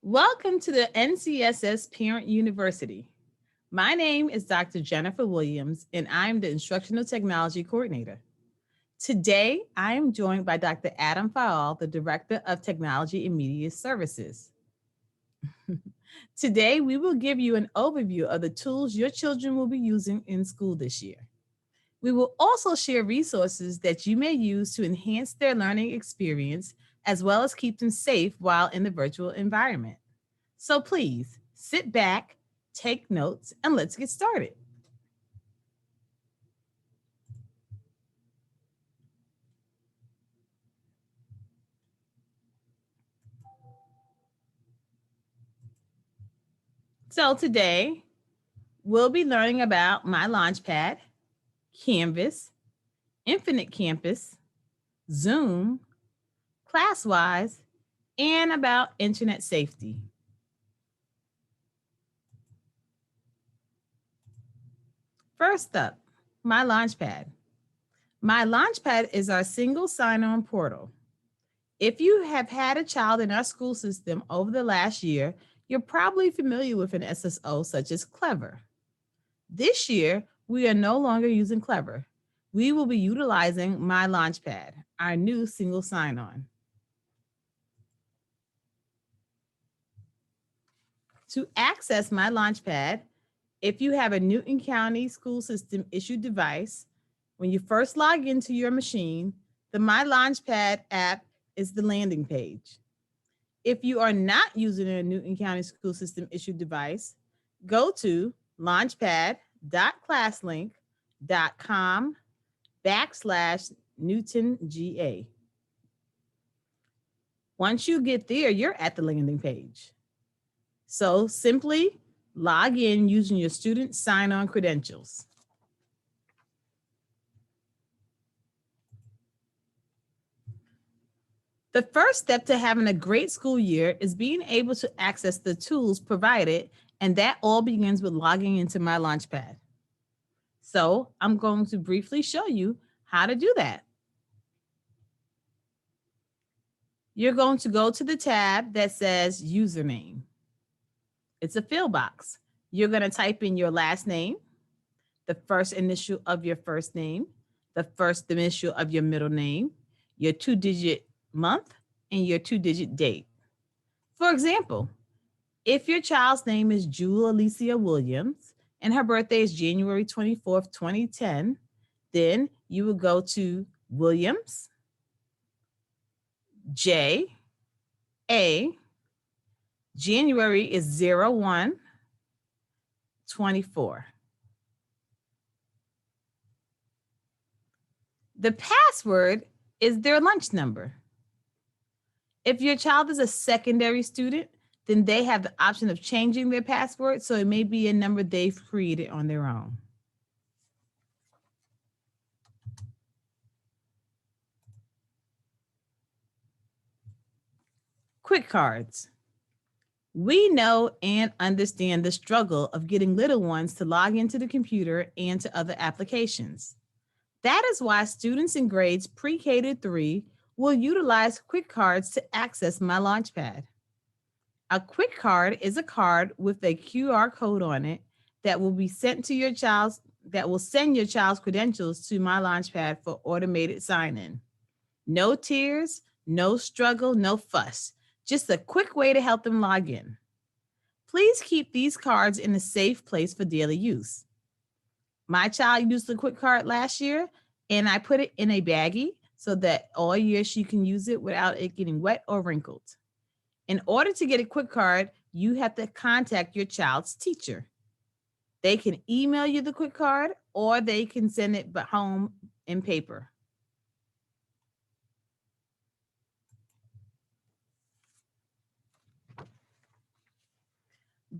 Welcome to the NCSS Parent University. My name is Dr. Jennifer Williams, and I'm the Instructional Technology Coordinator. Today, I am joined by Dr. Adam Faal, the Director of Technology and Media Services. Today, we will give you an overview of the tools your children will be using in school this year. We will also share resources that you may use to enhance their learning experience as well as keep them safe while in the virtual environment. So please sit back, take notes, and let's get started. So today, we'll be learning about My LaunchPad, Canvas, Infinite Campus, Zoom, ClassWise, and about internet safety. First up, My LaunchPad. My LaunchPad is our single sign-on portal. If you have had a child in our school system over the last year, you're probably familiar with an S.S.O such as Clever. This year, we are no longer using Clever. We will be utilizing My LaunchPad, our new single sign-on. To access My LaunchPad, if you have a Newton County School System issued device, when you first log into your machine, the My LaunchPad app is the landing page. If you are not using a Newton County School System issued device, go to launchpad.classlink.com/NewtonGA. Once you get there, you're at the landing page. So simply log in using your student sign-on credentials. The first step to having a great school year is being able to access the tools provided, and that all begins with logging into My LaunchPad. So I'm going to briefly show you how to do that. You're going to go to the tab that says username. It's a fill box. You're going to type in your last name, the first initial of your first name, the first initial of your middle name, your 2-digit month, and your 2-digit date. For example, if your child's name is Jewel Alicia Williams and her birthday is January 24th, 2010, then you will go to Williams, J, A, January is 01/24. The password is their lunch number. If your child is a secondary student, then they have the option of changing their password, so it may be a number they've created on their own. Quick cards. We know and understand the struggle of getting little ones to log into the computer and to other applications. That is why students in grades pre-K to 3 will utilize quick cards to access My LaunchPad. A quick card is a card with a QR code on it that will be sent to your child's that will send your child's credentials to My LaunchPad for automated sign-in. No tears, no struggle, no fuss. Just a quick way to help them log in. Please keep these cards in a safe place for daily use. My child used the quick card last year, and I put it in a baggie so that all year she can use it without it getting wet or wrinkled. In order to get a quick card, you have to contact your child's teacher. They can email you the quick card or they can send it home in paper.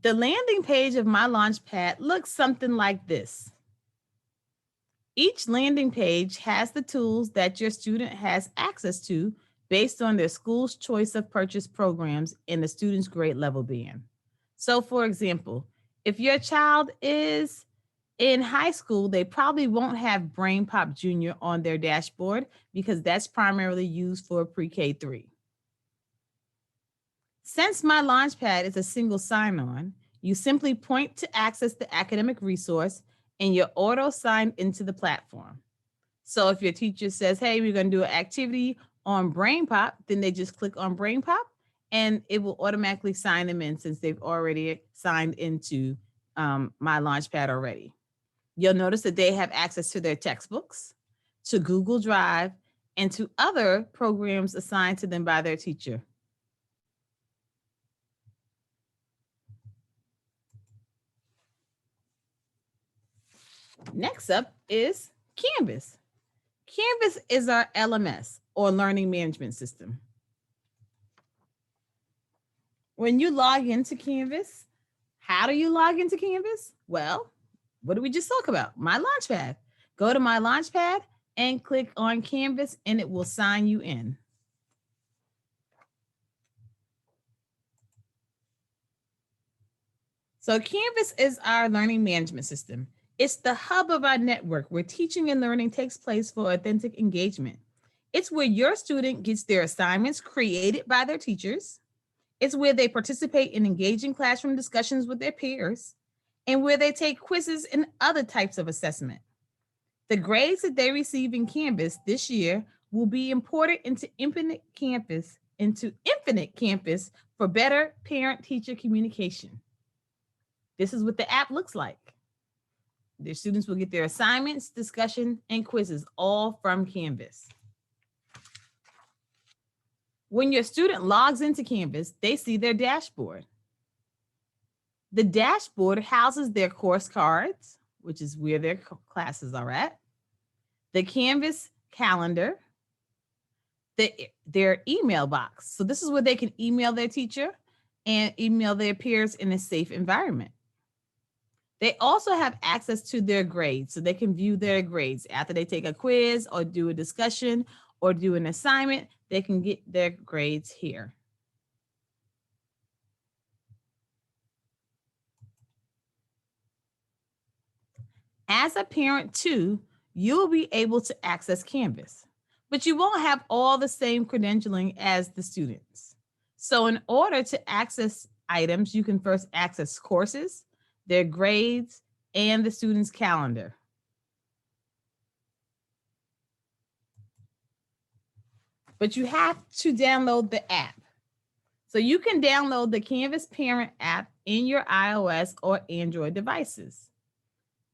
The landing page of My LaunchPad looks something like this. Each landing page has the tools that your student has access to based on their school's choice of purchase programs and the student's grade level band. So for example, if your child is in high school, they probably won't have Brain Pop Junior on their dashboard because that's primarily used for pre-K 3. Since My LaunchPad is a single sign-on, you simply point to access the academic resource and you're auto-signed into the platform. So if your teacher says, hey, we're going to do an activity on BrainPop, then they just click on BrainPop and it will automatically sign them in since they've already signed into My LaunchPad already. You'll notice that they have access to their textbooks, to Google Drive, and to other programs assigned to them by their teacher. Next up is Canvas. Canvas is our LMS or learning management system. When you log into Canvas, how do you log into Canvas? Well, what did we just talk about? My LaunchPad. Go to My LaunchPad and click on Canvas and it will sign you in. So Canvas is our learning management system. It's the hub of our network where teaching and learning takes place for authentic engagement. It's where your student gets their assignments created by their teachers. It's where they participate in engaging classroom discussions with their peers and where they take quizzes and other types of assessment. The grades that they receive in Canvas this year will be imported into Infinite Campus for better parent-teacher communication. This is what the app looks like. Their students will get their assignments, discussion, and quizzes all from Canvas. When your student logs into Canvas, they see their dashboard. The dashboard houses their course cards, which is where their classes are at, the Canvas calendar, their email box. So this is where they can email their teacher and email their peers in a safe environment. They also have access to their grades, so they can view their grades after they take a quiz or do a discussion or do an assignment. They can get their grades here. As a parent too, you'll be able to access Canvas, but you won't have all the same credentialing as the students. So in order to access items, you can first access courses, their grades, and the student's calendar. But you have to download the app. So you can download the Canvas Parent app in your iOS or Android devices.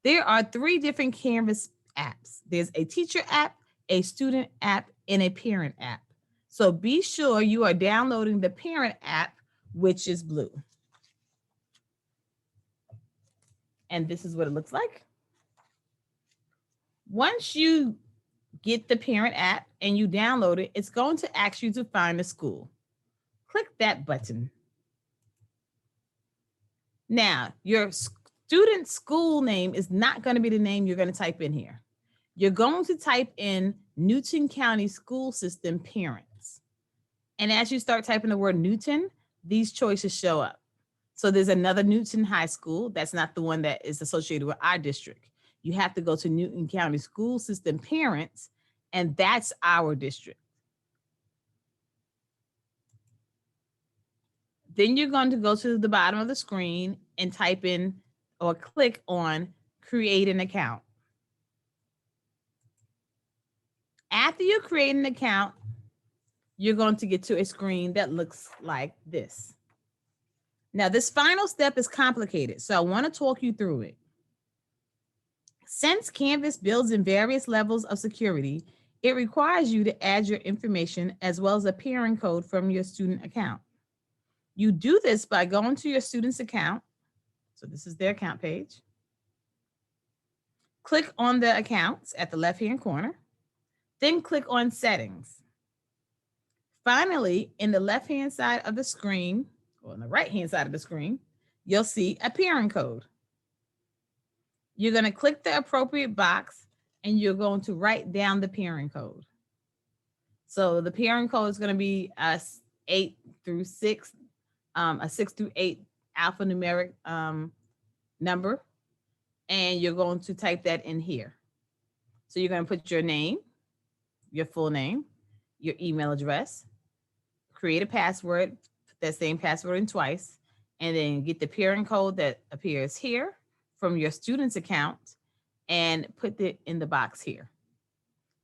There are 3 different Canvas apps. There's a teacher app, a student app, and a parent app. So be sure you are downloading the parent app, which is blue. And this is what it looks like. Once you get the parent app and you download it, it's going to ask you to find a school. Click that button. Now, your student school name is not going to be the name you're going to type in here. You're going to type in Newton County School System Parents. And as you start typing the word Newton, these choices show up. So there's another Newton High School. That's not the one that is associated with our district. You have to go to Newton County School System Parents, and that's our district. Then you're going to go to the bottom of the screen and type in or click on Create an Account. After you create an account, you're going to get to a screen that looks like this. Now, this final step is complicated, so I want to talk you through it. Since Canvas builds in various levels of security, it requires you to add your information as well as a parent code from your student account. You do this by going to your student's account. So this is their account page. Click on the accounts at the left-hand corner, then click on settings. Finally, in the left-hand side of the screen, or on the right-hand side of the screen, you'll see a parent code. You're going to click the appropriate box and you're going to write down the parent code. So the parent code is going to be a 8 through 6, a 6 through 8 alphanumeric number. And you're going to type that in here. So you're going to put your name, your full name, your email address, create a password that same password in twice, and then get the parent code that appears here from your student's account and put it in the box here.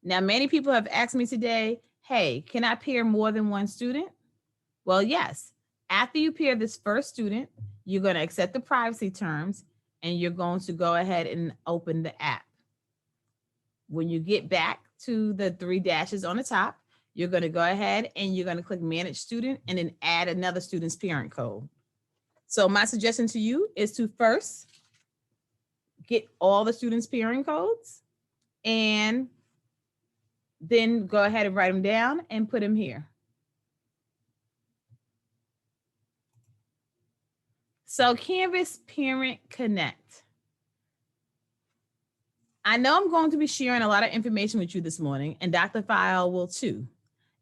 Now, many people have asked me today, hey, can I pair more than one student? Well, yes. After you pair this first student, you're going to accept the privacy terms and you're going to go ahead and open the app. When you get back to the 3 dashes on the top, you're going to go ahead and you're going to click Manage Student and then add another student's parent code. So my suggestion to you is to first get all the students' parent codes and then go ahead and write them down and put them here. So Canvas Parent Connect. I know I'm going to be sharing a lot of information with you this morning, and Dr. File will too.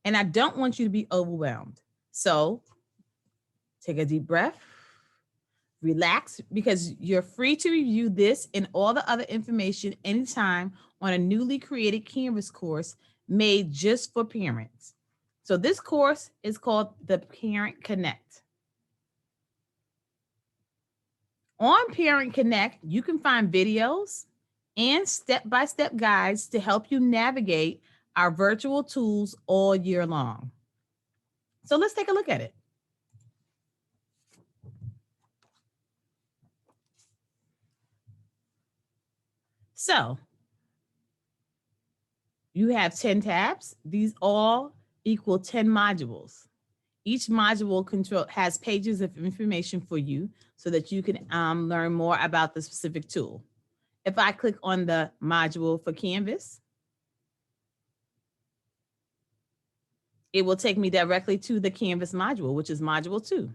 And I don't want you to be overwhelmed. So take a deep breath, relax, because you're free to review this and all the other information anytime on a newly created Canvas course made just for parents. So this course is called the Parent Connect. On Parent Connect, you can find videos and step-by-step guides to help you navigate our virtual tools all year long. So let's take a look at it. So you have 10 tabs. These all equal 10 modules. Each module has pages of information for you so that you can learn more about the specific tool. If I click on the module for Canvas, it will take me directly to the Canvas module, which is module 2.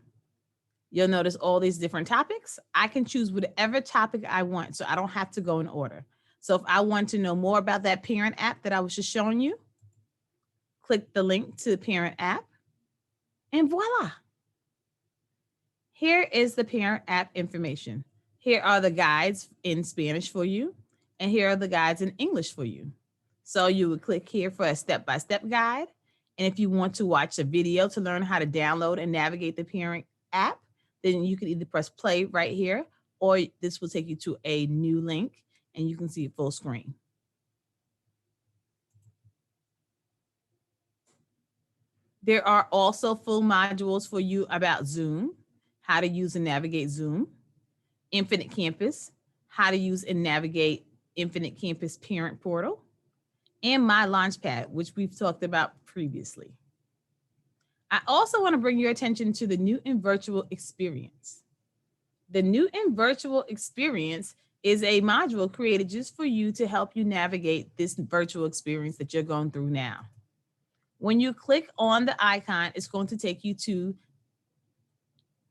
You'll notice all these different topics. I can choose whatever topic I want, so I don't have to go in order. So if I want to know more about that parent app that I was just showing you, click the link to the parent app, and voila. Here is the parent app information. Here are the guides in Spanish for you, and here are the guides in English for you. So you would click here for a step-by-step guide. And if you want to watch a video to learn how to download and navigate the parent app, then you can either press play right here, or this will take you to a new link and you can see it full screen. There are also full modules for you about Zoom, how to use and navigate Zoom, Infinite Campus, how to use and navigate Infinite Campus Parent Portal, and My LAUNCHPAD, which we've talked about previously. I also want to bring your attention to the New and Virtual Experience. The New and Virtual Experience is a module created just for you to help you navigate this virtual experience that you're going through now. When you click on the icon, it's going to take you to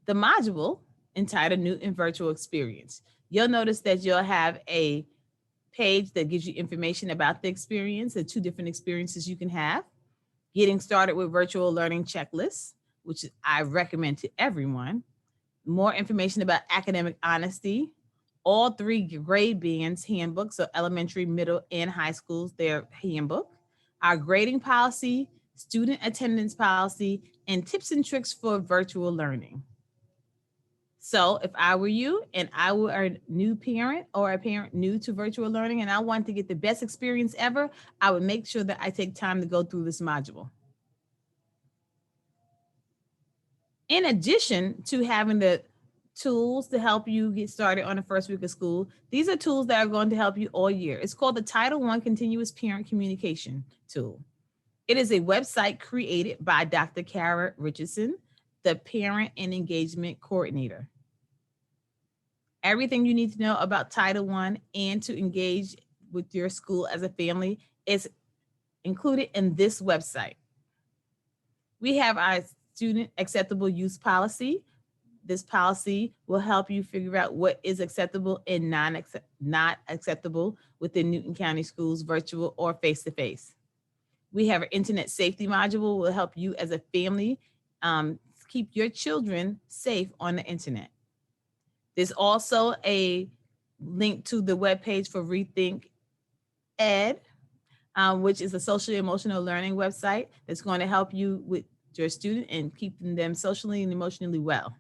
the module entitled New and Virtual Experience. You'll notice that you'll have a page that gives you information about the experience, the 2 different experiences you can have. Getting started with virtual learning checklists, which I recommend to everyone. More information about academic honesty, all 3 grade bands handbooks, so elementary, middle, and high schools, their handbook, our grading policy, student attendance policy, and tips and tricks for virtual learning. So if I were you and I were a new parent or a parent new to virtual learning and I want to get the best experience ever, I would make sure that I take time to go through this module. In addition to having the tools to help you get started on the first week of school, these are tools that are going to help you all year. It's called the Title I Continuous Parent Communication Tool. It is a website created by Dr. Kara Richardson, the Parent and Engagement Coordinator. Everything you need to know about Title I and to engage with your school as a family is included in this website. We have our student acceptable use policy. This policy will help you figure out what is acceptable and not acceptable within Newton County Schools, virtual or face-to-face. We have an internet safety module will help you as a family keep your children safe on the internet. There's also a link to the webpage for Rethink Ed, which is a social emotional learning website that's going to help you with your student and keeping them socially and emotionally well.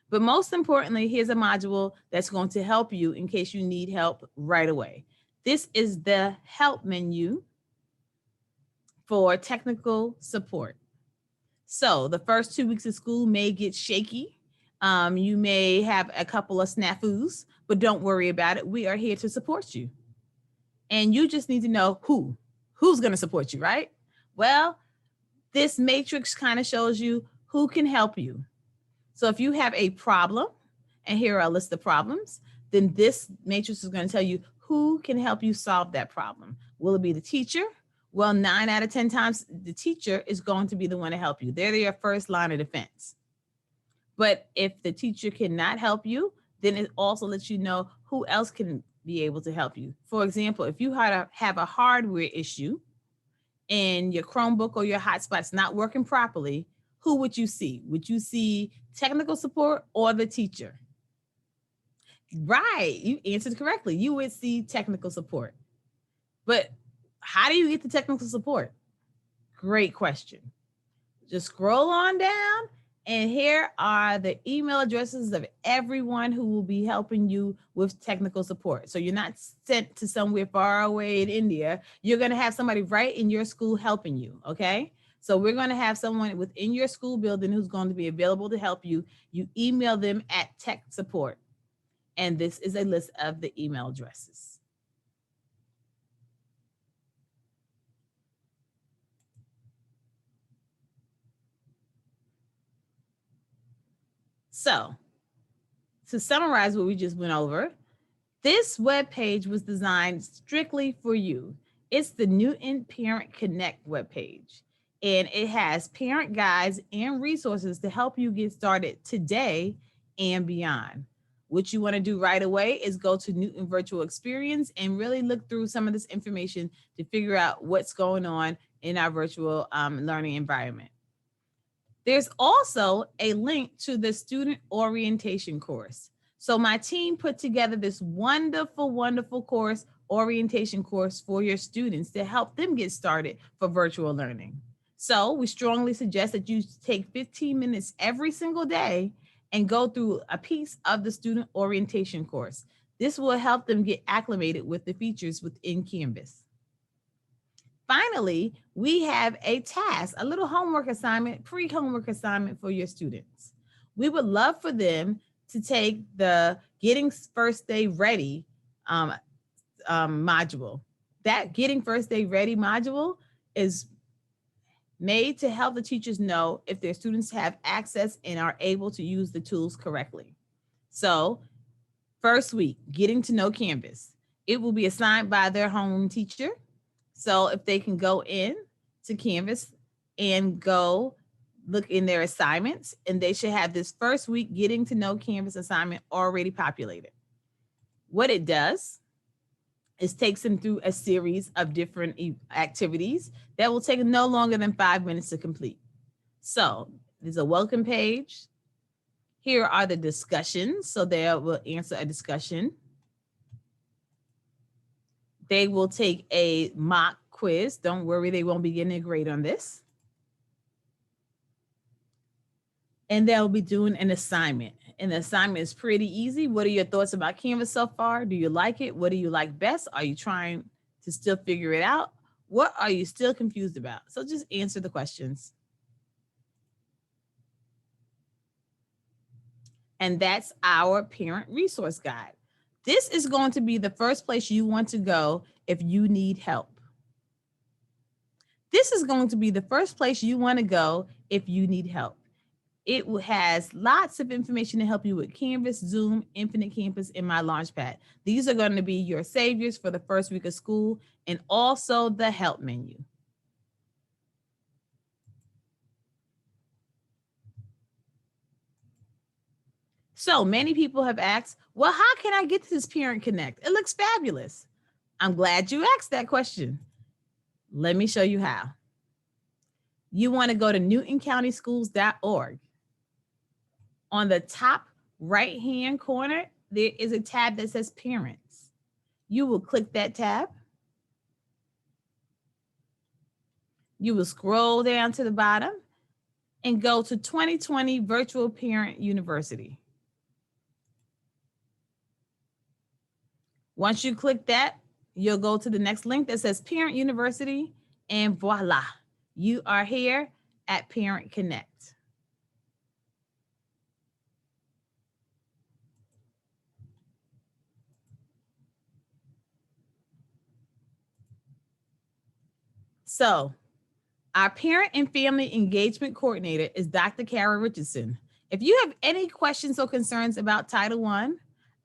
But most importantly, here's a module that's going to help you in case you need help right away. This is the help menu for technical support. So the first 2 weeks of school may get shaky. You may have a couple of snafus, but don't worry about it. We are here to support you. And you just need to know who's going to support you, right? Well, this matrix kind of shows you who can help you. So if you have a problem, and here are a list of problems, then this matrix is going to tell you who can help you solve that problem. Will it be the teacher? Well, 9 out of 10 times, the teacher is going to be the one to help you. They're your first line of defense. But if the teacher cannot help you, then it also lets you know who else can be able to help you. For example, if you have a hardware issue and your Chromebook or your hotspot's not working properly, who would you see? Would you see technical support or the teacher? Right, you answered correctly. You would see technical support. But how do you get the technical support? Great question. Just scroll on down, and here are the email addresses of everyone who will be helping you with technical support. So you're not sent to somewhere far away in India. You're going to have somebody right in your school helping you, okay? So we're going to have someone within your school building who's going to be available to help you. You email them at tech support. And this is a list of the email addresses. So to summarize what we just went over, this web page was designed strictly for you. It's the Newton Parent Connect webpage, and it has parent guides and resources to help you get started today and beyond. What you want to do right away is go to Newton Virtual Experience and really look through some of this information to figure out what's going on in our virtual learning environment. There's also a link to the student orientation course. So my team put together this wonderful, wonderful course, orientation course for your students to help them get started for virtual learning. So we strongly suggest that you take 15 minutes every single day and go through a piece of the student orientation course. This will help them get acclimated with the features within Canvas. Finally, we have a task, a little homework assignment, pre-homework assignment for your students. We would love for them to take the Getting First Day Ready module. That Getting First Day Ready module is made to help the teachers know if their students have access and are able to use the tools correctly. So, first week, getting to know Canvas. It will be assigned by their home teacher. So if they can go in to Canvas and go look in their assignments, and they should have this first week getting to know Canvas assignment already populated. What it does is takes them through a series of different activities that will take no longer than 5 minutes to complete. So there's a welcome page. Here are the discussions. So they will answer a discussion. They will take a mock quiz. Don't worry, they won't be getting a grade on this. And they'll be doing an assignment. And the assignment is pretty easy. What are your thoughts about Canvas so far? Do you like it? What do you like best? Are you trying to still figure it out? What are you still confused about? So just answer the questions. And that's our parent resource guide. This is going to be the first place you want to go if you need help. This is going to be the first place you want to go if you need help. It has lots of information to help you with Canvas, Zoom, Infinite Campus, and my LAUNCHPAD. These are going to be your saviors for the first week of school, and also the help menu. So many people have asked, well, how can I get to this Parent Connect? It looks fabulous. I'm glad you asked that question. Let me show you how. You want to go to newtoncountyschools.org. On the top right-hand corner, there is a tab that says Parents. You will click that tab. You will scroll down to the bottom, and go to 2020 Virtual Parent University. Once you click that, you'll go to the next link that says Parent University, and voila, you are here at Parent Connect. So, our parent and family engagement coordinator is Dr. Kara Richardson. If you have any questions or concerns about Title I,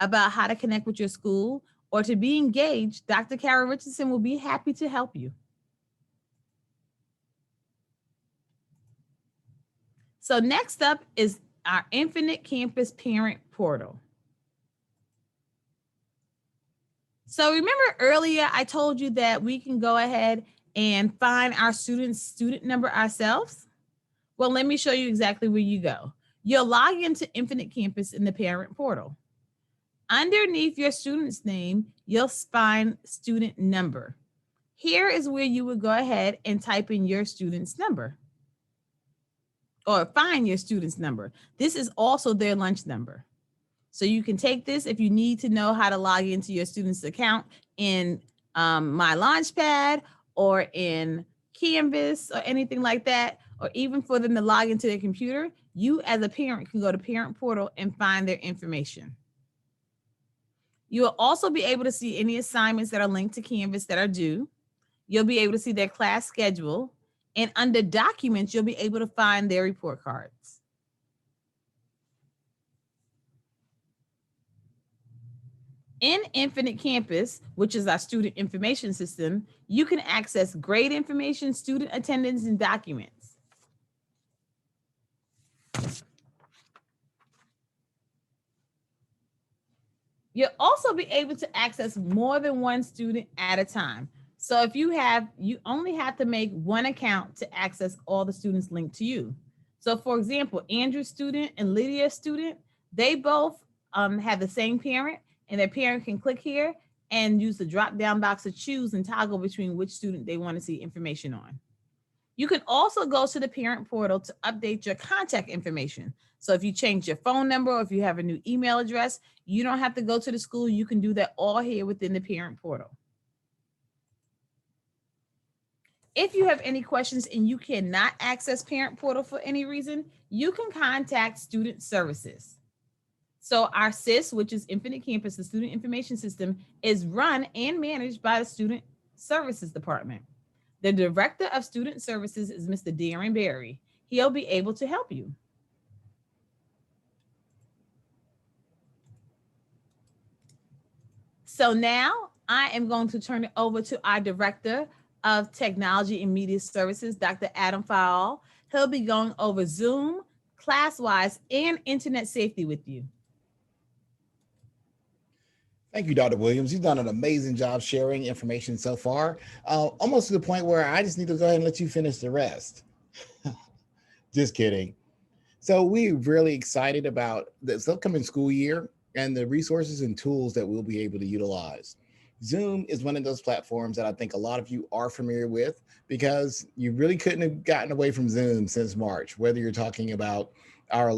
about how to connect with your school, or to be engaged, Dr. Kara Richardson will be happy to help you. So next up is our Infinite Campus Parent Portal. So remember earlier I told you that we can go ahead and find our student number ourselves? Well, let me show you exactly where you go. You'll log into Infinite Campus in the parent portal. Underneath your student's name, you'll find student number. Here is where you would go ahead and type in your student's number, or find your student's number. This is also their lunch number. So you can take this if you need to know how to log into your student's account in My LAUNCHPAD or in Canvas or anything like that, or even for them to log into their computer. You as a parent can go to Parent Portal and find their information. You will also be able to see any assignments that are linked to Canvas that are due. You'll be able to see their class schedule, and under Documents, you'll be able to find their report cards. In Infinite Campus, which is our student information system, you can access grade information, student attendance, and documents. You'll also be able to access more than one student at a time. So if you only have to make one account to access all the students linked to you. So for example, Andrew's student and Lydia's student, they both have the same parent, and their parent can click here and use the drop-down box to choose and toggle between which student they want to see information on. You can also go to the parent portal to update your contact information. So if you change your phone number, or if you have a new email address, you don't have to go to the school. You can do that all here within the parent portal. If you have any questions and you cannot access Parent Portal for any reason, you can contact Student Services. So our SIS, which is Infinite Campus, the Student Information System, is run and managed by the Student Services Department. The Director of Student Services is Mr. Darren Berry. He'll be able to help you. So now I am going to turn it over to our Director of Technology and Media Services, Dr. Adam Fowle. He'll be going over Zoom, ClassWise, and internet safety with you. Thank you, Dr. Williams. You've done an amazing job sharing information so far, almost to the point where I just need to go ahead and let you finish the rest. Just kidding. So we're really excited about this upcoming school year and the resources and tools that we'll be able to utilize. Zoom is one of those platforms that I think a lot of you are familiar with, because you really couldn't have gotten away from Zoom since March, whether you're talking about our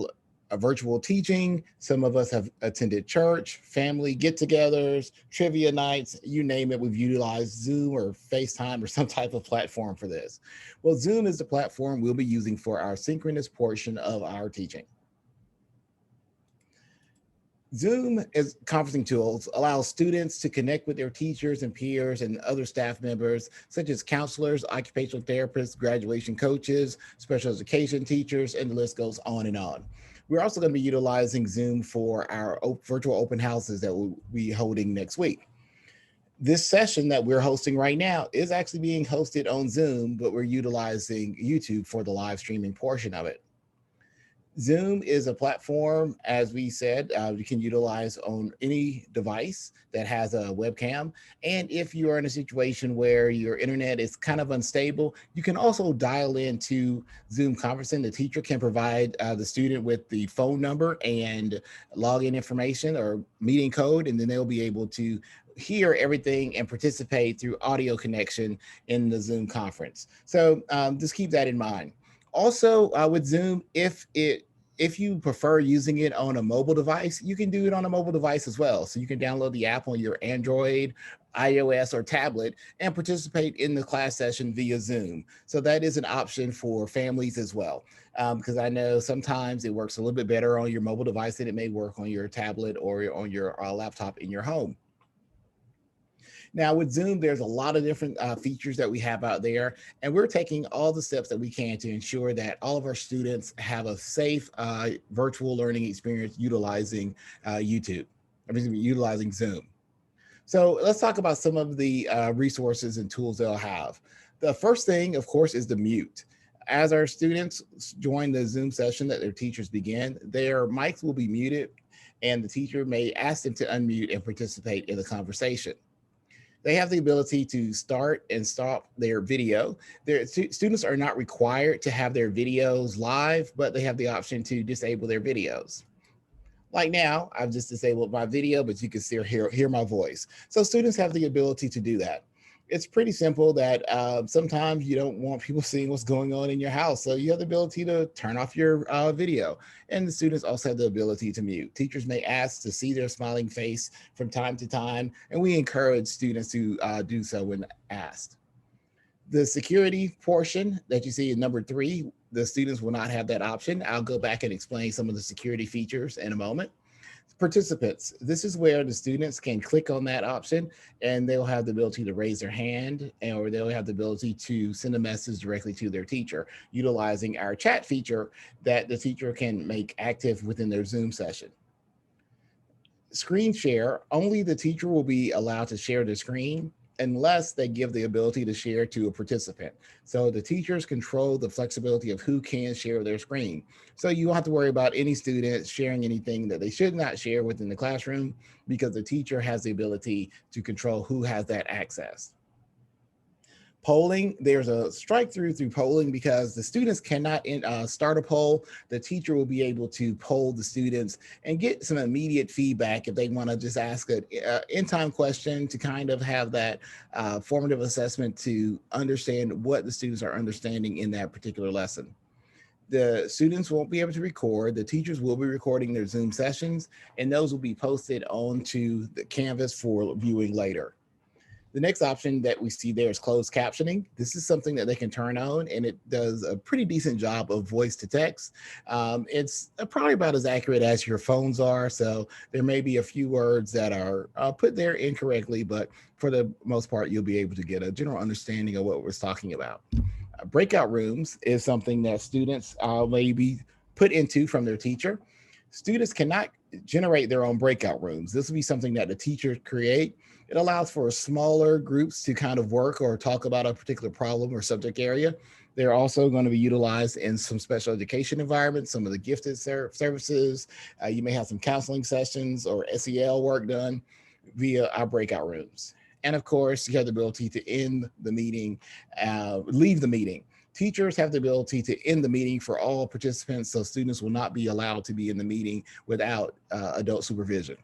virtual teaching. Some of us have attended church, family get-togethers, trivia nights, you name it. We've utilized Zoom or FaceTime or some type of platform for this. Well, Zoom is the platform we'll be using for our synchronous portion of our teaching. Zoom as conferencing tools allows students to connect with their teachers and peers and other staff members, such as counselors, occupational therapists, graduation coaches, special education teachers, and the list goes on and on. We're also going to be utilizing Zoom for our virtual open houses that we'll be holding next week. This session that we're hosting right now is actually being hosted on Zoom, but we're utilizing YouTube for the live streaming portion of it. Zoom is a platform, as we said, you can utilize on any device that has a webcam. And if you are in a situation where your internet is kind of unstable, you can also dial into Zoom conferencing. The teacher can provide the student with the phone number and login information or meeting code, and then they'll be able to hear everything and participate through audio connection in the Zoom conference. So just keep that in mind. Also, with Zoom, if you prefer using it on a mobile device, you can do it on a mobile device as well. So you can download the app on your Android, iOS, or tablet and participate in the class session via Zoom. So that is an option for families as well. Because I know sometimes it works a little bit better on your mobile device than it may work on your tablet or on your laptop in your home. Now with Zoom, there's a lot of different features that we have out there, and we're taking all the steps that we can to ensure that all of our students have a safe virtual learning experience utilizing YouTube, utilizing Zoom. So let's talk about some of the resources and tools they'll have. The first thing, of course, is the mute. As our students join the Zoom session that their teachers begin, their mics will be muted and the teacher may ask them to unmute and participate in the conversation. They have the ability to start and stop their video. Their students are not required to have their videos live, but they have the option to disable their videos. Like now, I've just disabled my video, but you can still hear my voice. So students have the ability to do that. It's pretty simple that sometimes you don't want people seeing what's going on in your house. So you have the ability to turn off your video. And the students also have the ability to mute. Teachers may ask to see their smiling face from time to time, and we encourage students to do so when asked. The security portion that you see in number 3, the students will not have that option. I'll go back and explain some of the security features in a moment. Participants, this is where the students can click on that option and they'll have the ability to raise their hand or they'll have the ability to send a message directly to their teacher utilizing our chat feature that the teacher can make active within their Zoom session. Screen share, only the teacher will be allowed to share the screen unless they give the ability to share to a participant. So the teachers control the flexibility of who can share their screen. So you don't have to worry about any student sharing anything that they should not share within the classroom because the teacher has the ability to control who has that access. Polling, there's a strike through polling because the students cannot start a poll. The teacher will be able to poll the students and get some immediate feedback if they want to just ask an in-time question to kind of have that formative assessment to understand what the students are understanding in that particular lesson. The students won't be able to record. The teachers will be recording their Zoom sessions, and those will be posted onto the Canvas for viewing later. The next option that we see there is closed captioning. This is something that they can turn on and it does a pretty decent job of voice to text. It's probably about as accurate as your phones are. So there may be a few words that are put there incorrectly, but for the most part, you'll be able to get a general understanding of what we're talking about. Breakout rooms is something that students may be put into from their teacher. Students cannot generate their own breakout rooms. This will be something that the teachers create. It allows for smaller groups to kind of work or talk about a particular problem or subject area. They're also going to be utilized in some special education environments, some of the gifted services. You may have some counseling sessions or SEL work done via our breakout rooms. And of course, you have the ability to end the meeting, leave the meeting. Teachers have the ability to end the meeting for all participants, so students will not be allowed to be in the meeting without adult supervision.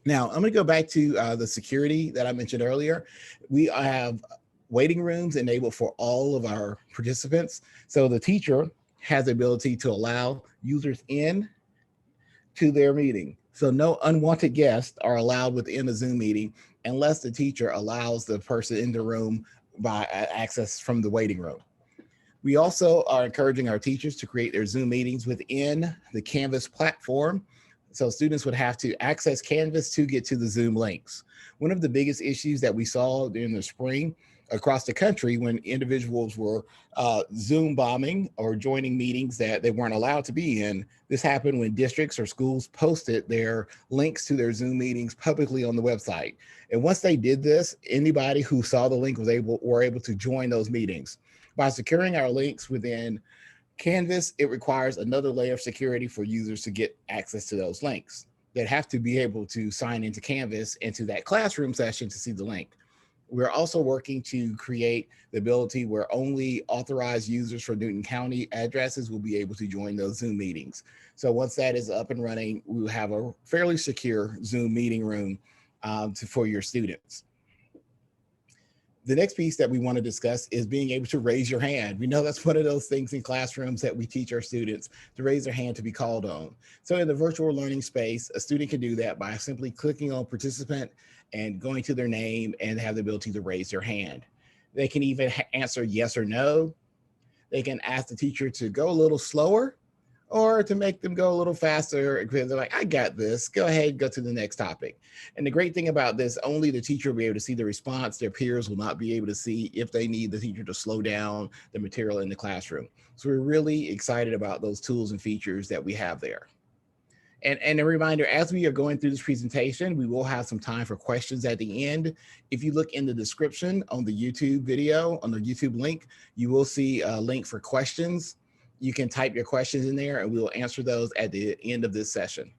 Now, I'm going to go back to the security that I mentioned earlier. We have waiting rooms enabled for all of our participants. So the teacher has the ability to allow users in to their meeting. So no unwanted guests are allowed within the Zoom meeting unless the teacher allows the person in the room by access from the waiting room. We also are encouraging our teachers to create their Zoom meetings within the Canvas platform. So students would have to access Canvas to get to the Zoom links. One of the biggest issues that we saw during the spring across the country when individuals were Zoom bombing or joining meetings that they weren't allowed to be in, this happened when districts or schools posted their links to their Zoom meetings publicly on the website. And once they did this, anybody who saw the link were able to join those meetings. By securing our links within Canvas, it requires another layer of security for users to get access to those links. They'd have to be able to sign into Canvas into that classroom session to see the link. We're also working to create the ability where only authorized users for Newton County addresses will be able to join those Zoom meetings. So once that is up and running, we will have a fairly secure Zoom meeting room for your students. The next piece that we want to discuss is being able to raise your hand. We know that's one of those things in classrooms that we teach our students to raise their hand to be called on. So in the virtual learning space, a student can do that by simply clicking on participant and going to their name and have the ability to raise their hand. They can even answer yes or no. They can ask the teacher to go a little slower or to make them go a little faster because they're like, I got this. Go ahead, go to the next topic. And the great thing about this, only the teacher will be able to see the response. Their peers will not be able to see if they need the teacher to slow down the material in the classroom. So we're really excited about those tools and features that we have there. And a reminder, as we are going through this presentation, we will have some time for questions at the end. If you look in the description on the YouTube video, on the YouTube link, you will see a link for questions. You can type your questions in there and we will answer those at the end of this session.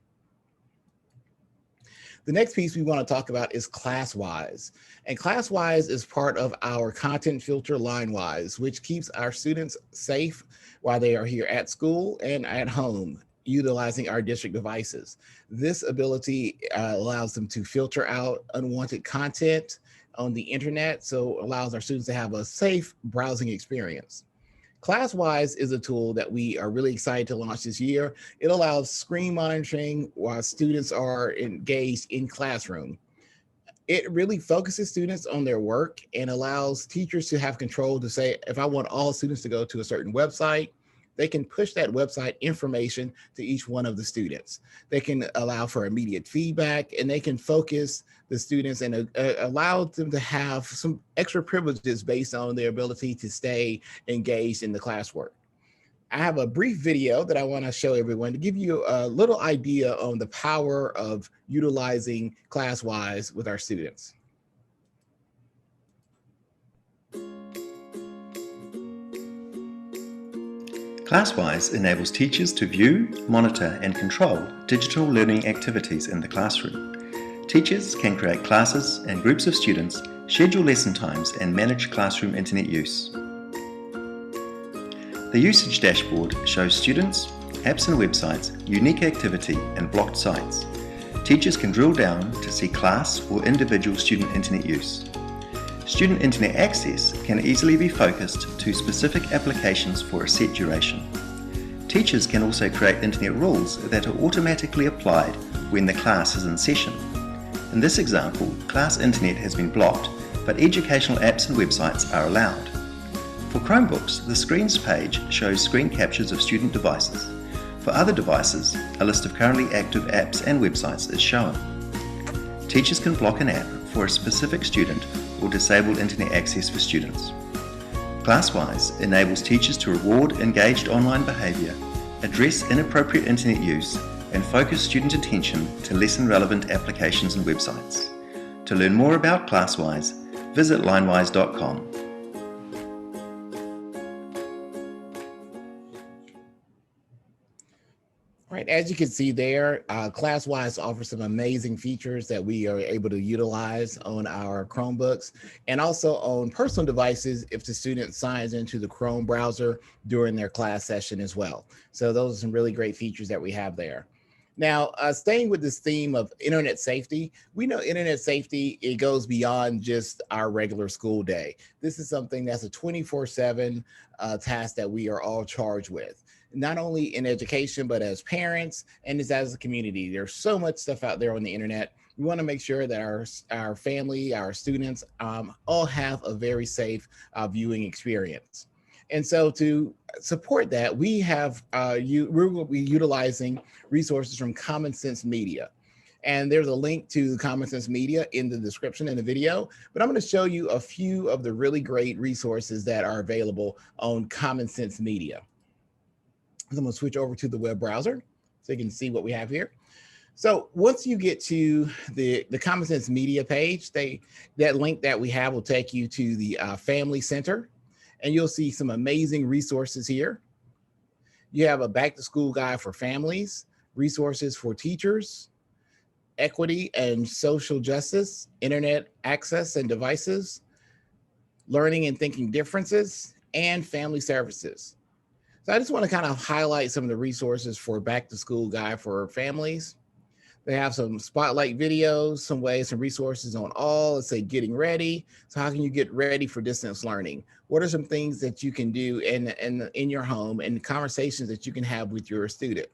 The next piece we want to talk about is ClassWise. And ClassWise is part of our content filter LineWise, which keeps our students safe while they are here at school and at home, utilizing our district devices. This ability allows them to filter out unwanted content on the internet, so allows our students to have a safe browsing experience. ClassWise is a tool that we are really excited to launch this year. It allows screen monitoring while students are engaged in classroom. It really focuses students on their work and allows teachers to have control to say, if I want all students to go to a certain website, they can push that website information to each one of the students. They can allow for immediate feedback and they can focus the students and allow them to have some extra privileges based on their ability to stay engaged in the classwork. I have a brief video that I want to show everyone to give you a little idea on the power of utilizing ClassWise with our students. ClassWise enables teachers to view, monitor, and control digital learning activities in the classroom. Teachers can create classes and groups of students, schedule lesson times, and manage classroom internet use. The usage dashboard shows students, apps and websites, unique activity, and blocked sites. Teachers can drill down to see class or individual student internet use. Student internet access can easily be focused to specific applications for a set duration. Teachers can also create internet rules that are automatically applied when the class is in session. In this example, class internet has been blocked, but educational apps and websites are allowed. For Chromebooks, the Screens page shows screen captures of student devices. For other devices, a list of currently active apps and websites is shown. Teachers can block an app for a specific student or disable internet access for students. ClassWise enables teachers to reward engaged online behaviour, address inappropriate internet use, and focus student attention to lesson-relevant applications and websites. To learn more about ClassWise, visit linewise.com. Right, as you can see there, ClassWise offers some amazing features that we are able to utilize on our Chromebooks and also on personal devices if the student signs into the Chrome browser during their class session as well. So those are some really great features that we have there. Now, staying with this theme of internet safety, we know internet safety, it goes beyond just our regular school day. This is something that's a 24/7 task that we are all charged with, not only in education, but as parents and as a community. There's so much stuff out there on the internet. We want to make sure that our family, our students all have a very safe viewing experience. And so to support that, we have we'll be utilizing resources from Common Sense Media. And there's a link to Common Sense Media in the description in the video, but I'm going to show you a few of the really great resources that are available on Common Sense Media. So I'm going to switch over to the web browser so you can see what we have here. So once you get to the Common Sense Media page, that link that we have will take you to the Family Center, and you'll see some amazing resources here. You have a back to school guide for families, resources for teachers, equity and social justice, internet access and devices, learning and thinking differences, and family services. So I just want to kind of highlight some of the resources for back to school guide for families. They have some spotlight videos, some ways, some resources on all. Let's say getting ready. So how can you get ready for distance learning? What are some things that you can do in your home and conversations that you can have with your student?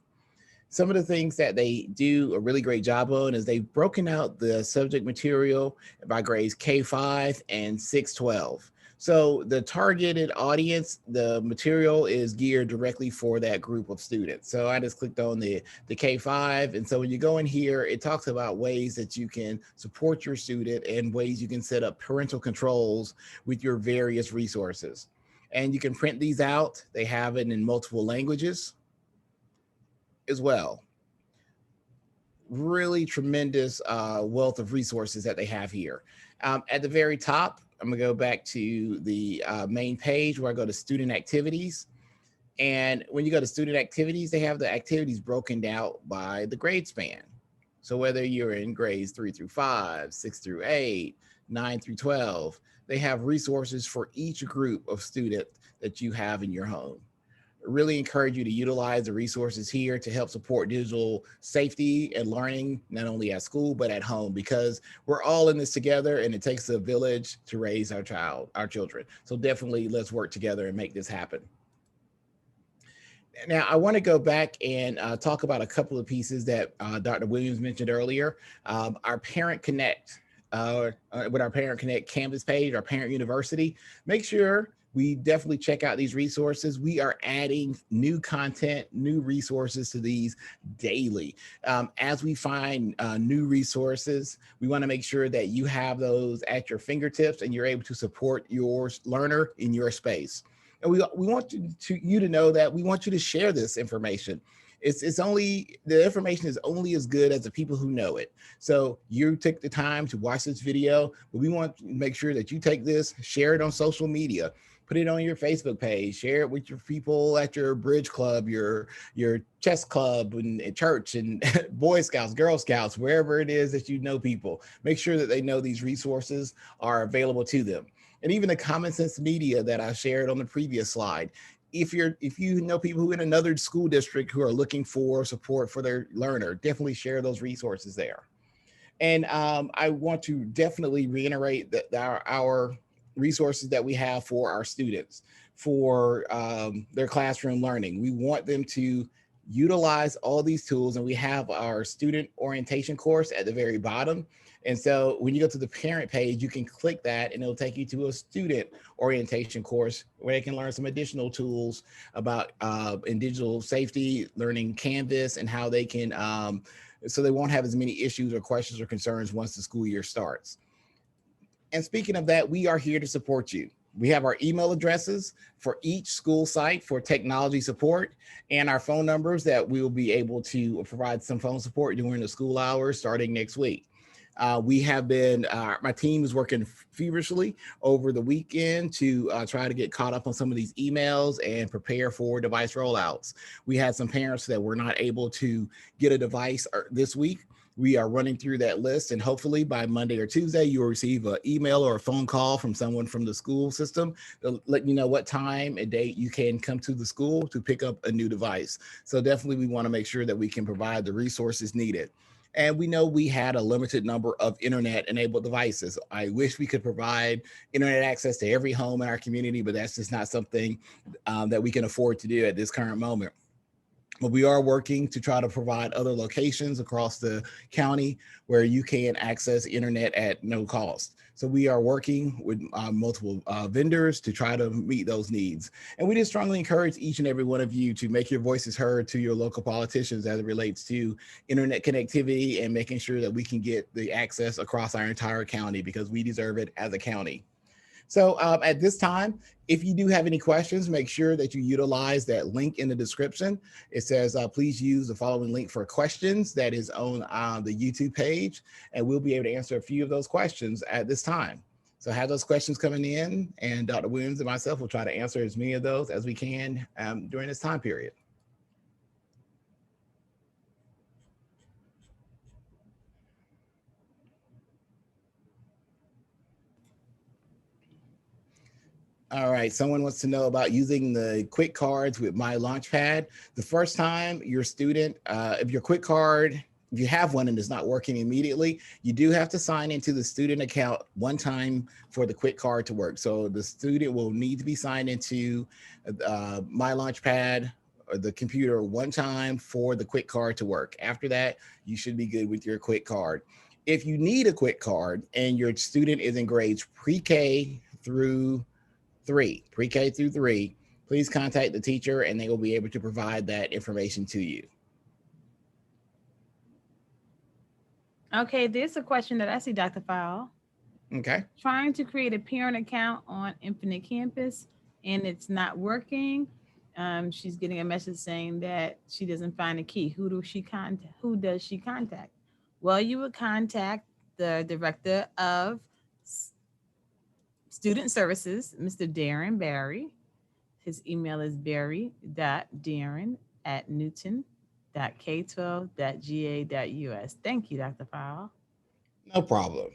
Some of the things that they do a really great job on is they've broken out the subject material by grades K5 and 612. So the targeted audience, the material is geared directly for that group of students. So I just clicked on the K5. And so when you go in here, it talks about ways that you can support your student and ways you can set up parental controls with your various resources. And you can print these out. They have it in multiple languages as well. Really tremendous wealth of resources that they have here. At the very top, I'm gonna go back to the main page where I go to student activities. And when you go to student activities, they have the activities broken out by the grade span. So whether you're in grades 3 through 5, 6 through 8, 9 through 12, they have resources for each group of students that you have in your home. Really encourage you to utilize the resources here to help support digital safety and learning, not only at school, but at home, because we're all in this together and it takes a village to raise our children. So definitely let's work together and make this happen. Now, I want to go back and talk about a couple of pieces that Dr. Williams mentioned earlier. Our Parent Connect, with our Parent Connect Canvas page, our Parent University, make sure we definitely check out these resources. We are adding new content, new resources to these daily. As we find new resources, we want to make sure that you have those at your fingertips and you're able to support your learner in your space. And we want you to know that we want you to share this information. It's only, the information is only as good as the people who know it. So you take the time to watch this video, but we want to make sure that you take this, share it on social media, put it on your Facebook page, share it with your people at your bridge club, your chess club and church and Boy Scouts, Girl Scouts, wherever it is that you know people. Make sure that they know these resources are available to them. And even the common sense media that I shared on the previous slide. If you know people who in another school district who are looking for support for their learner, definitely share those resources there. And I want to definitely reiterate that our resources that we have for our students, for their classroom learning. We want them to utilize all these tools, and we have our student orientation course at the very bottom. And so when you go to the parent page, you can click that and it'll take you to a student orientation course where they can learn some additional tools about in digital safety, learning Canvas, and how they can, so they won't have as many issues or questions or concerns once the school year starts. And speaking of that, we are here to support you. We have our email addresses for each school site for technology support and our phone numbers that we will be able to provide some phone support during the school hours starting next week. We have been, my team is working feverishly over the weekend to try to get caught up on some of these emails and prepare for device rollouts. We had some parents that were not able to get a device this week. We are running through that list, and hopefully by Monday or Tuesday, you'll receive an email or a phone call from someone from the school system to let you know what time and date you can come to the school to pick up a new device. So definitely we want to make sure that we can provide the resources needed. And we know we had a limited number of internet enabled devices. I wish we could provide internet access to every home in our community, but that's just not something that we can afford to do at this current moment. But we are working to try to provide other locations across the county where you can access internet at no cost. So we are working with multiple vendors to try to meet those needs. And we just strongly encourage each and every one of you to make your voices heard to your local politicians as it relates to internet connectivity and making sure that we can get the access across our entire county, because we deserve it as a county. So at this time, if you do have any questions, make sure that you utilize that link in the description. It says, please use the following link for questions that is on the YouTube page, and we'll be able to answer a few of those questions at this time. So have those questions coming in, and Dr. Williams and myself will try to answer as many of those as we can during this time period. All right, someone wants to know about using the quick cards with my LAUNCHPAD. The first time your student, if your quick card if you have one and it's not working immediately, you do have to sign into the student account one time for the quick card to work. So the student will need to be signed into My LaunchPad or the computer one time for the quick card to work. After that, you should be good with your quick card. If you need a quick card and your student is in grades pre-K through three, please contact the teacher and they will be able to provide that information to you. Okay, there's a question that I see, Dr. Fowle. Okay. Trying to create a parent account on Infinite Campus and it's not working. She's getting a message saying that she doesn't find a key. Who does she contact? Well, you would contact the director of student services, Mr. Darren Barry. His email is barry.darren@newton.k12.ga.us. Thank you, Dr. Fowle. No problem.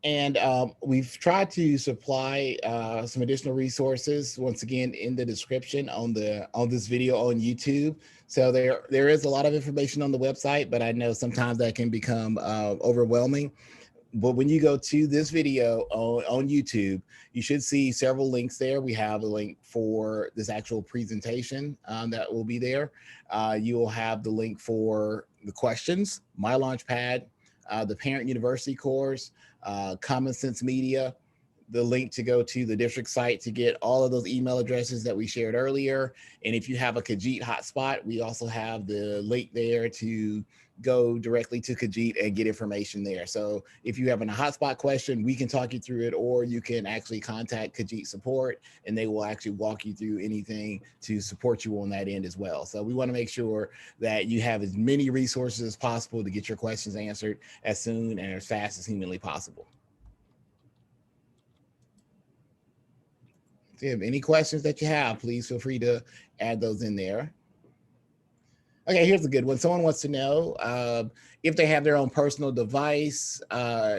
And we've tried to supply some additional resources once again in the description on this video on YouTube. So there is a lot of information on the website, but I know sometimes that can become overwhelming. But when you go to this video on YouTube, you should see several links there. We have a link for this actual presentation that will be there. You will have the link for the questions, My LaunchPad, the Parent University course, Common Sense Media, the link to go to the district site to get all of those email addresses that we shared earlier. And if you have a Khajiit hotspot, we also have the link there to go directly to Khajiit and get information there. So if you have a hotspot question, we can talk you through it, or you can actually contact Khajiit support and they will actually walk you through anything to support you on that end as well. So we want to make sure that you have as many resources as possible to get your questions answered as soon and as fast as humanly possible. If you have any questions that you have, please feel free to add those in there. Okay, here's a good one. Someone wants to know if they have their own personal device,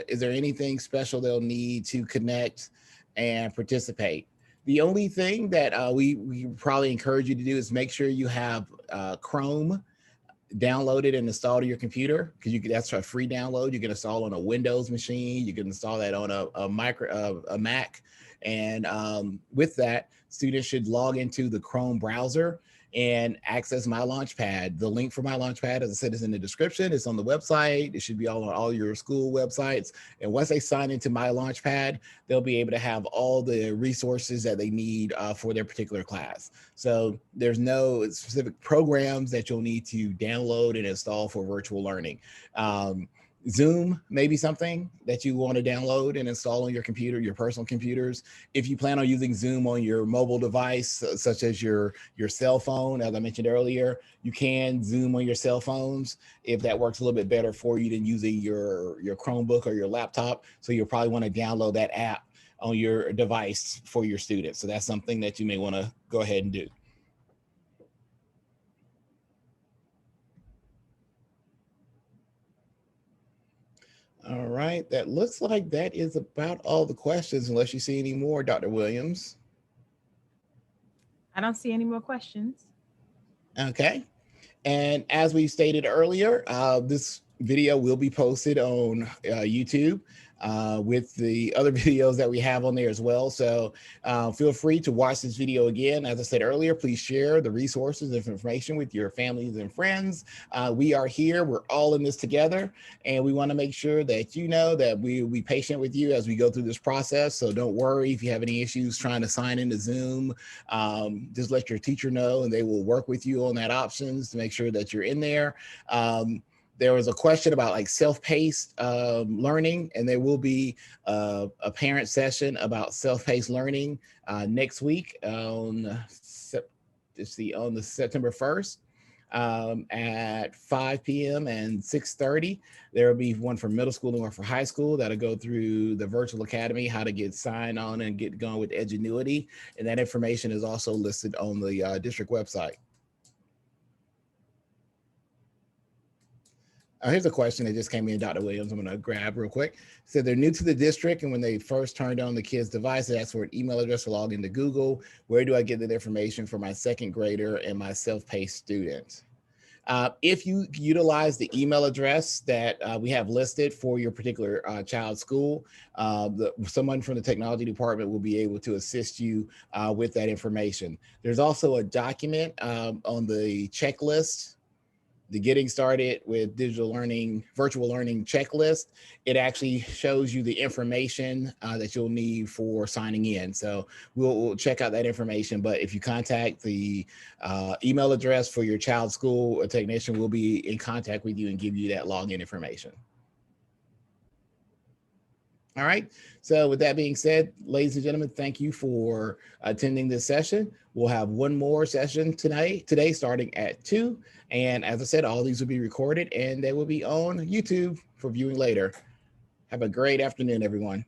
is there anything special they'll need to connect and participate? The only thing that we probably encourage you to do is make sure you have Chrome downloaded and installed to your computer, because that's a free download. You can install on a Windows machine. You can install that on a Mac. And with that, students should log into the Chrome browser and access My LaunchPad. The link for My LaunchPad, as I said, is in the description. It's on the website. It should be all on all your school websites. And once they sign into My LaunchPad, they'll be able to have all the resources that they need for their particular class. So there's no specific programs that you'll need to download and install for virtual learning. Zoom may be something that you want to download and install on your computer, your personal computers. If you plan on using Zoom on your mobile device, such as your cell phone, as I mentioned earlier, you can Zoom on your cell phones if that works a little bit better for you than using your Chromebook or your laptop. So you'll probably want to download that app on your device for your students. So that's something that you may want to go ahead and do. All right, that looks like that is about all the questions, unless you see any more, Dr. Williams. I don't see any more questions. Okay, and as we stated earlier, this video will be posted on YouTube with the other videos that we have on there as well. So feel free to watch this video again. As I said earlier, please share the resources of information with your families and friends. We are here. We're all in this together. And we want to make sure that you know that we'll be patient with you as we go through this process. So don't worry if you have any issues trying to sign into Zoom. Just let your teacher know and they will work with you on that options to make sure that you're in there. There was a question about like self-paced learning, and there will be a parent session about self-paced learning next week on the September 1st at 5 p.m. and 6:30. There will be one for middle school and one for high school that'll go through the virtual academy, how to get signed on and get going with Edgenuity. And that information is also listed on the district website. Here's a question that just came in, Dr. Williams. I'm going to grab real quick. So they're new to the district, and when they first turned on the kid's device, they asked for an email address to log into Google. Where do I get that information for my second grader and my self-paced student? If you utilize the email address that we have listed for your particular child's school, someone from the technology department will be able to assist you with that information. There's also a document on the checklist, the Getting Started with Digital Learning, Virtual Learning checklist. It actually shows you the information that you'll need for signing in. So we'll check out that information. But if you contact the email address for your child's school, a technician will be in contact with you and give you that login information. All right. So with that being said, ladies and gentlemen, thank you for attending this session. We'll have one more session today starting at 2. And as I said, all these will be recorded and they will be on YouTube for viewing later. Have a great afternoon, everyone.